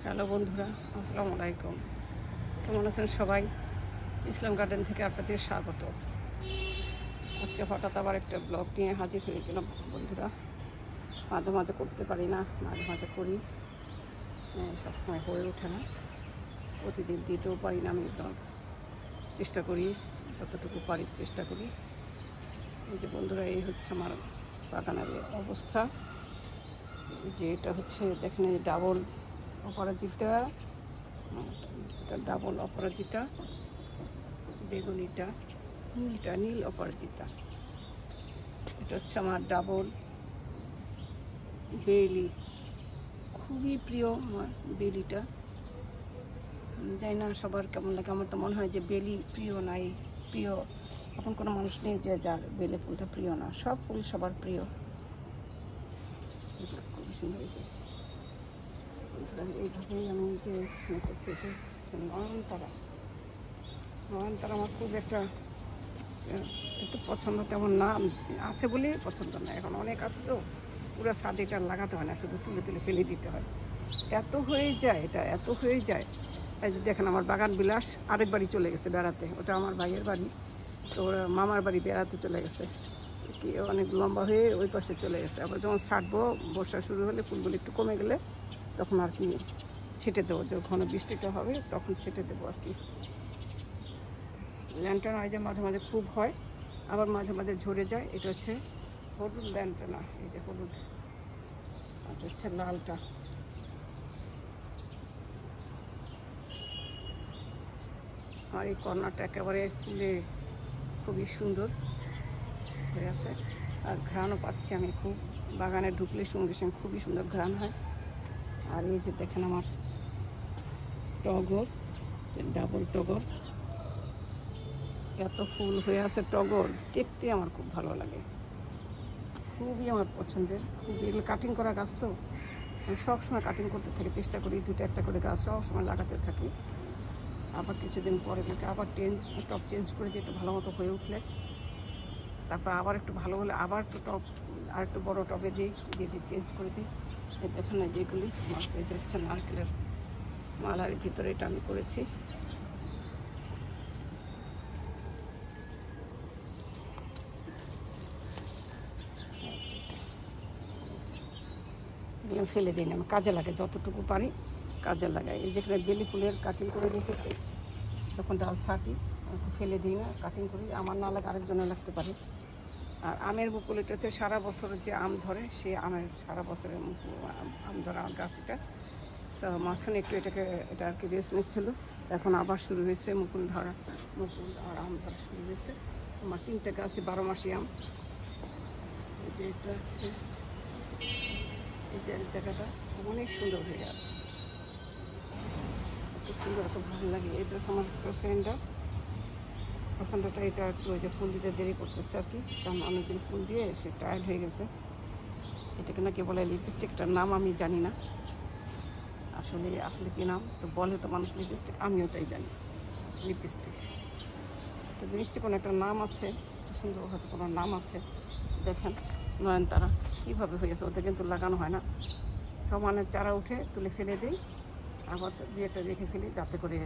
Hello বন্ধুরা, আসসালামু আলাইকুম। কেমন আছেন সবাই? ইসলাম গার্ডেন থেকে আপনাদের স্বাগত। আজকে হঠাৎ আবার একটা ব্লগ নিয়ে হাজির হয়ে গেলাম বন্ধুরা। মাঝে মাঝে করতে পারি না, মাঝে মাঝে করি, সবসময় হয়ে ওঠে না, প্রতিদিন দিতেও পারি না। আমি ব্লগ চেষ্টা করি, যতটুকু পারি চেষ্টা করি। এই যে বন্ধুরা, এই হচ্ছে আমার বাগানের অবস্থা। যে এটা হচ্ছে দেখেন, এই ডাবল অপরাজিতা, ডাবল অপরাজিতা, বেগুনিটা, নীল অপরাজিতা। এটা হচ্ছে আমার ডাবল বেলি, খুবই প্রিয় আমার বেলিটা। জানি না সবার কেমন লাগে, আমার তো মনে হয় যে বেলি প্রিয় নাই, প্রিয় এখন কোনো মানুষ নেই যে যার বেলে ফুলটা প্রিয় না। সব ফুল সবার প্রিয়। খুবই সুন্দর। এইভাবেই আমি যে নয়নতারা আমার খুব একটা একটু পছন্দ, তেমন নাম আছে বলেই পছন্দ না। এখন অনেক আছে তো, পুরো ছাদেটা লাগাতে হয় না, শুধু তুলে তুলে ফেলে দিতে হয়। এত হয়ে যায়, এটা এত হয়ে যায়। এই যে দেখেন, আমার বাগান বিলাস আরেক বাড়ি চলে গেছে বেড়াতে। ওটা আমার ভাইয়ের বাড়ি, তো ওরা মামার বাড়ি বেড়াতে চলে গেছে, কি অনেক লম্বা হয়ে ওই পাশে চলে গেছে। আবার যখন ছাড়বো, বর্ষা শুরু হলে, ফুলগুলো একটু কমে গেলে তখন আর কি ছেটে দেবো, যখন বৃষ্টিটা হবে তখন ছেটে দেবো আর কি। ল্যান্টানা এই যে মাঝে মাঝে খুব হয়, আবার মাঝে মাঝে ঝরে যায়। এটা হচ্ছে হলুদ ল্যান্টানা, এই যে হলুদ, এটা হচ্ছে লালটা। আর এই কর্নারটা একেবারে ফুলে খুবই সুন্দর হয়ে আছে, আর ঘ্রাণও পাচ্ছি আমি খুব। বাগানে ঢুকলে সঙ্গে সঙ্গে খুবই সুন্দর ঘ্রাণ হয়। আর এই যে দেখেন আমার টগর, ডাবল টগর, এত ফুল হয়ে আছে। টগর দেখতে আমার খুব ভালো লাগে, খুবই আমার পছন্দের। খুবই এগুলো কাটিং করা গাছ, তো আমি সবসময় কাটিং করতে থাকি, চেষ্টা করি দুটো একটা করে গাছ সবসময় লাগাতে থাকি। আবার কিছুদিন পরে এগুলোকে আবার টপ চেঞ্জ করে দিই, একটু ভালো মতো হয়ে উঠলে, তারপর আবার একটু ভালো হলে আবার একটু টপ, আর একটু বড়ো টবে দিয়ে চেঞ্জ করে দিই। এই দেখেন না, যেগুলি মাছ, এই যে হচ্ছে নারকেলের মালার ভিতরে এটা আমি করেছি। এগুলো ফেলে দিই না, আমি কাজে লাগে, যতটুকু পারি কাজে লাগাই। এই যেখানে বেলি ফুলের কাটিং করে রেখেছি, যখন ডাল ছাটি ফেলে দিই না, কাটিং করি। আমার না লাগে আরেকজনে লাগতে পারে। আর আমের মুকুল, এটা হচ্ছে সারা বছরের যে আম ধরে, সে আমের সারা বছরের আম ধরা গাছ এটা। তো মাঝখানে একটু এটা আর কি রেস্ট নিচ্ছিল, এখন আবার শুরু হয়েছে মুকুল ধরা, মুকুল আর আম ধরা শুরু হয়েছে। আমার 3টে গাছে 12 মাসি আম। এই যে এটা হচ্ছে, এই যে জায়গাটা অনেক সুন্দর হয়ে আছে, এত সুন্দর, এত ভালো লাগে। এটা হচ্ছে আমার পছন্দটা। এটা একটু ওই যে ফুল দিতে দেরি করতেছে আর কি, কারণ অনেকদিন ফুল দিয়ে সে টায়ার্ড হয়ে গেছে। এটাকে নাকি বলে লিপস্টিকটার নাম আমি জানি না, আসলে কী নাম তো বলে তো মানুষ, লিপস্টিক, আমিও তাই জানি লিপস্টিক। তো জিনিসটি কোনো একটা নাম আছে, সুন্দর হয়তো কোনো নাম আছে। দেখেন নয়নতারা কীভাবে হয়েছে, ওদের কিন্তু লাগানো হয় না, সমানের চারা উঠে তুলে ফেলে দিই, আবার দিয়ে একটা রেখে ফেলি, যাতে করে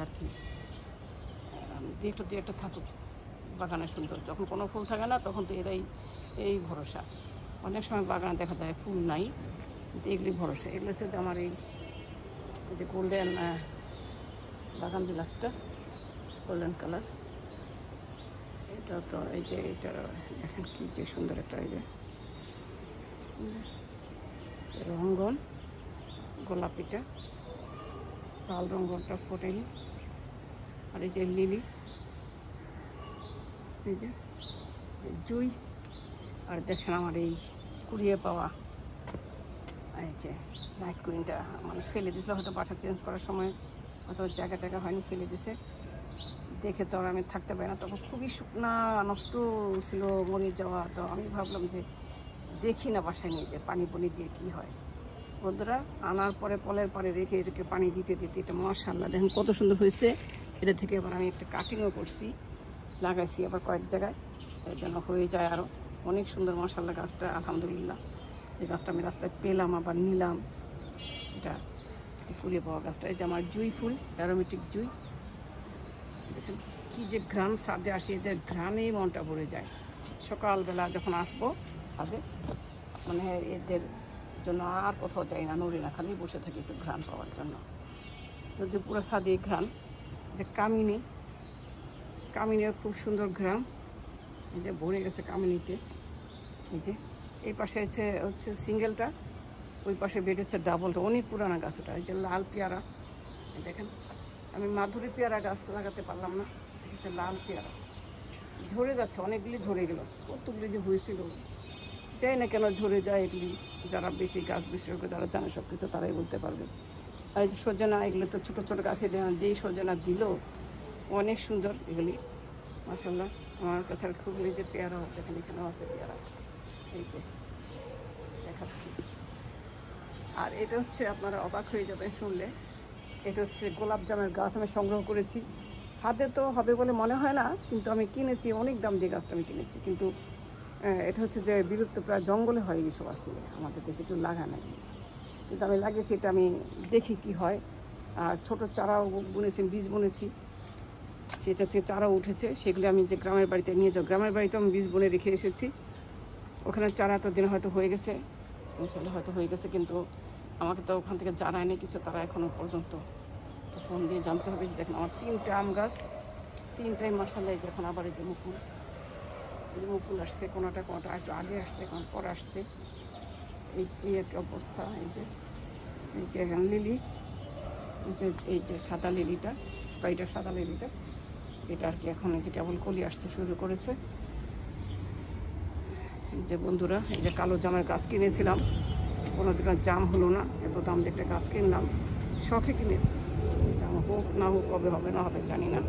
আর কি দিয়ে একটা থাকুক বাগানে সুন্দর। যখন কোনো ফুল থাকে না, তখন তো এই ভরসা। অনেক সময় বাগানে দেখা যায় ফুল নাই, কিন্তু এগুলি ভরসা। এগুলো হচ্ছে যে আমার এই যে গোল্ডেন বাগান বিলাসটা, গোল্ডেন কালার। এটা তো এই যে এটা দেখেন কি যে সুন্দর একটা, এই যে রঙ্গন গোলাপিটা, লাল রঙ্গনটা ফোটেনি। আর এই যে লিলি, এই যে জুই। আর দেখেন আমার এই কুড়িয়ে পাওয়া এই যে নাইট কুইনটা, মানুষ ফেলে দিয়েছিল হয়তো বাসা চেঞ্জ করার সময়, হয়তো জায়গা হয়নি, ফেলে দিছে। দেখে তো আর আমি থাকতে পারি না, তখন খুবই শুকনা, নষ্ট ছিল, মরে যাওয়া। তো আমি ভাবলাম যে দেখি না বাসায় নিয়ে যে পানি দিয়ে কী হয়। বন্ধুরা, আনার পরে কলের পরে রেখে এটাকে পানি দিতে এটা মাশাআল্লাহ দেখেন কত সুন্দর হয়েছে। এটা থেকে এবার আমি একটা কাটিংও করছি, লাগাইছি আবার কয়েক জায়গায়, এর জন্য হয়ে যায় আরও অনেক সুন্দর মাশাআল্লাহ গাছটা। আলহামদুলিল্লাহ, এই গাছটা আমি রাস্তায় পেলাম, আবার নিলাম। এটা কুড়িয়ে পাওয়া গাছটা। এই যে আমার জুঁই ফুল, অ্যারোমেটিক জুঁই। দেখেন কী যে ঘ্রাণ ছাদে আসি, এদের ঘ্রাণেই মনটা ভরে যায়। সকালবেলা যখন আসবো ছাদে, মানে এদের জন্য আর কোথাও যাই না, নড়ি না, খালি বসে থাকি একটু ঘ্রাণ পাওয়ার জন্য। যদি পুরো ছাদে ঘ্রাণ। যে কামিনী, কামিনীর খুব সুন্দর ঘ্রাণ। এই যে ভরে গেছে কামিনীতে। এই যে এই পাশে হচ্ছে সিঙ্গেলটা, ওই পাশে বেরিয়েছে ডাবলটা, অনেক পুরানো গাছ ওটা। এই যে লাল পেয়ারা, দেখেন আমি মাধুরী পেয়ারা গাছ লাগাতে পারলাম না, দেখেছে লাল পেয়ারা ঝরে যাচ্ছে, অনেকগুলি ঝরে গেল, কতগুলি যে হয়েছিল যাই না কেন ঝরে যায় এগুলি। যারা বেশি গাছ বিশেষজ্ঞ যারা জানে সব কিছু তারাই বলতে পারবে। আর এই যে সজনা, এগুলো তো ছোটো ছোটো গাছে যেই সজনা দিল অনেক সুন্দর এগুলি মাশাআল্লাহ। আমার কাছে আর খুব এই যে পেয়ারা, দেখেন এখানেও আছে পেয়ারা, এই যে দেখাচ্ছি। আর এটা হচ্ছে আপনারা অবাক হয়ে যাবেন শুনলে, এটা হচ্ছে গোলাপ জামের গাছ আমি সংগ্রহ করেছি। ছাদে তো হবে বলে মনে হয় না, কিন্তু আমি কিনেছি, অনেক দাম দিয়ে গাছটা আমি কিনেছি। কিন্তু এটা হচ্ছে যে বিলুপ্ত প্রায় জঙ্গলে হয় এইসব, আসলে আমাদের দেশে কেউ লাগা নাই, কিন্তু আমি লাগিয়েছি। এটা আমি দেখি কি হয়। আর ছোটো চারাও বুনেছি, বীজ বুনেছি, সেটা থেকে চারাও উঠেছে, সেগুলো আমি যে গ্রামের বাড়িতে নিয়ে যাও, গ্রামের বাড়িতে আমি বীজ বুনে রেখে এসেছি। ওখানে চারা তো দিন হয়তো হয়ে গেছে, ইনশাল্লাহ হয়তো হয়ে গেছে, কিন্তু আমাকে তো ওখান থেকে জানায়নি কিছু তারা এখনও পর্যন্ত। ফোন দিয়ে জানতে হবে। দেখেন আমার 3টা আম গাছ, 3টাই মাশাআল্লাহ। এই যে এখন আবার এই যে মুকুল, এই মুকুল আসছে, কোনোটা একটু আগে আসছে, কোন পরে আসছে, এই একটা অবস্থা। এই যে এখন লিলি, এই যে সাদা লিলিটা, স্পাইডার সাদা লিলিটা, এটা আর কি এখন এই যে কেবল কলি আসতে শুরু করেছে। এই যে বন্ধুরা, এই যে কালো জামের গাছ কিনেছিলাম, কোনো দিনও জাম হলো না, এত দাম দিয়ে একটা গাছ কিনলাম, শখে কিনেছি। জাম হোক না হোক, কবে হবে না হবে জানি না,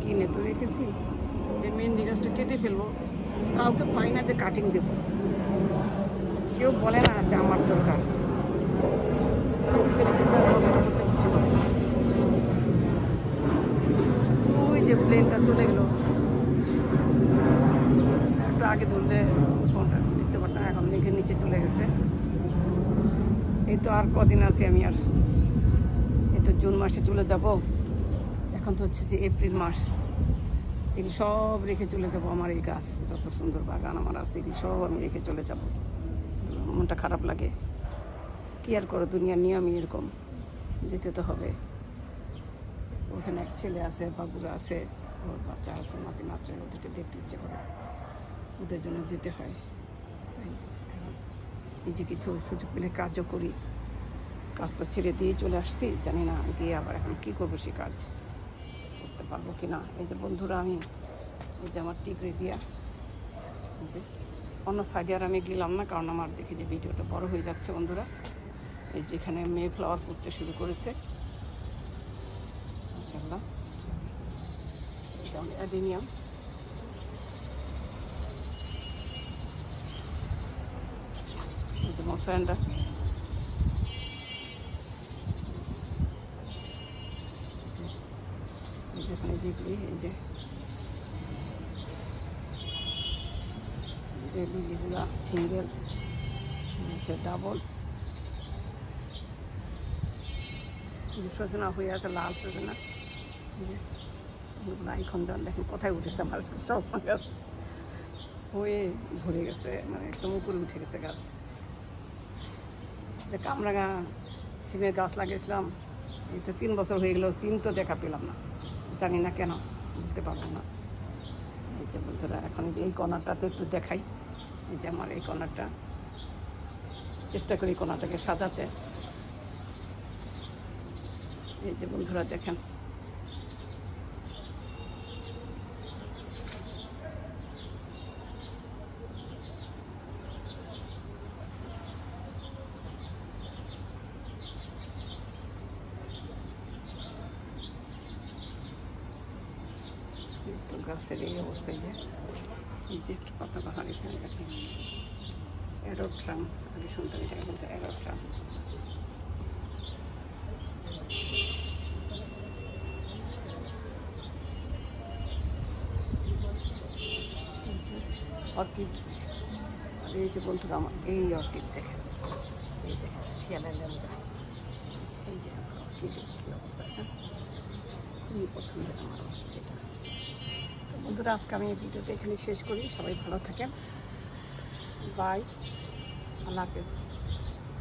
কিনে তো রেখেছি। এই মেহেন্দি গাছটা কেটে ফেলবো, কাউকে পাই না যে কাটিং দেব, কেউ বলে না যে আমার দরকার, কেটে ফেলে দিতে নষ্ট করতে হচ্ছে না। ওই যে প্লেনটা চলে গেল, একটু আগে ধরলে ফোনটা দেখতে পারতাম, এখন মেঘের নিচে চলে গেছে। এই তো আর কদিন আছে, আমি আর এই তো জুন মাসে চলে যাব। এখন তো হচ্ছে যে এপ্রিল মাস, এগুলো সব রেখে চলে যাব। আমার এই গাছ, যত সুন্দর বাগান আমার আছে, এগুলো সব আমি রেখে চলে যাব। মনটা খারাপ লাগে, কি আর করো, দুনিয়ার নিয়মই এরকম, যেতে তো হবে। ওখানে এক ছেলে আছে, বাবুরা আছে, ওর বাচ্চা আছে, নাতি নাচে, ওদেরকে দেখতে ইচ্ছে করে, ওদের জন্য যেতে হয়। তাই এই যে কিছু সুযোগ পেলে কাজও করি, কাজ তো ছেড়ে দিয়ে চলে আসছি, জানি না গিয়ে আবার এখন কী করবো, সে কাজ করতে পারবো কি না। এই যে বন্ধুরা, আমি এই যে আমার টিকরি দিয়া, এই যে অন্য সাইডে আর আমি গেলাম না, কারণ আমার দেখি যে ভিডিওটা বড় হয়ে যাচ্ছে বন্ধুরা। এই যেখানে মে ফ্লাওয়ার করতে শুরু করেছে মাশাআল্লাহ। এটা অ্যাডেনিয়াম, এই যে মশান্ডা, যেখানে যেগুলি এই যে লিলিগুলা সিঙ্গেল, হচ্ছে ডাবল, যে সজনা হয়ে আছে, লাল সজনা, এখন যান দেখেন কোথায় উঠেছে আমার সজনা গাছ, হয়ে ভরে গেছে, মানে একদম উপরে উঠে গেছে গাছ। যে কামরাঙা সিমের গাছ লাগিয়েছিলাম, এই তো 3 বছর হয়ে গেল, সিম তো দেখা পেলাম না, জানি না কেন, বুঝতে পারবো না। এই যে বন্ধুরা, এখন এই কর্নারটা তো একটু দেখাই। এই যে আমার এই কর্নারটা, চেষ্টা করি কর্নারটাকে সাজাতে। এই যে বন্ধুরা দেখেন, তো গাছের এই অবস্থায় যে এই যে একটু পাতা বাহার এখানে দেখেন, অ্যারোট্রাম, আগে শুনতাম এটাকে বলতে অ্যারোট্রাম। অর্কিড, আর এই যে বন্ধুরা আমার এই অর্কিড দেখেন, এই দেখেন শিয়ালের লেমজা, এই যে খুবই পছন্দের আমার এটা। তো বন্ধুরা, আজকে আমি এই ভিডিওটা এখানে শেষ করি। সবাই ভালো থাকেন, বাই, আল্লাহ হাফেজ।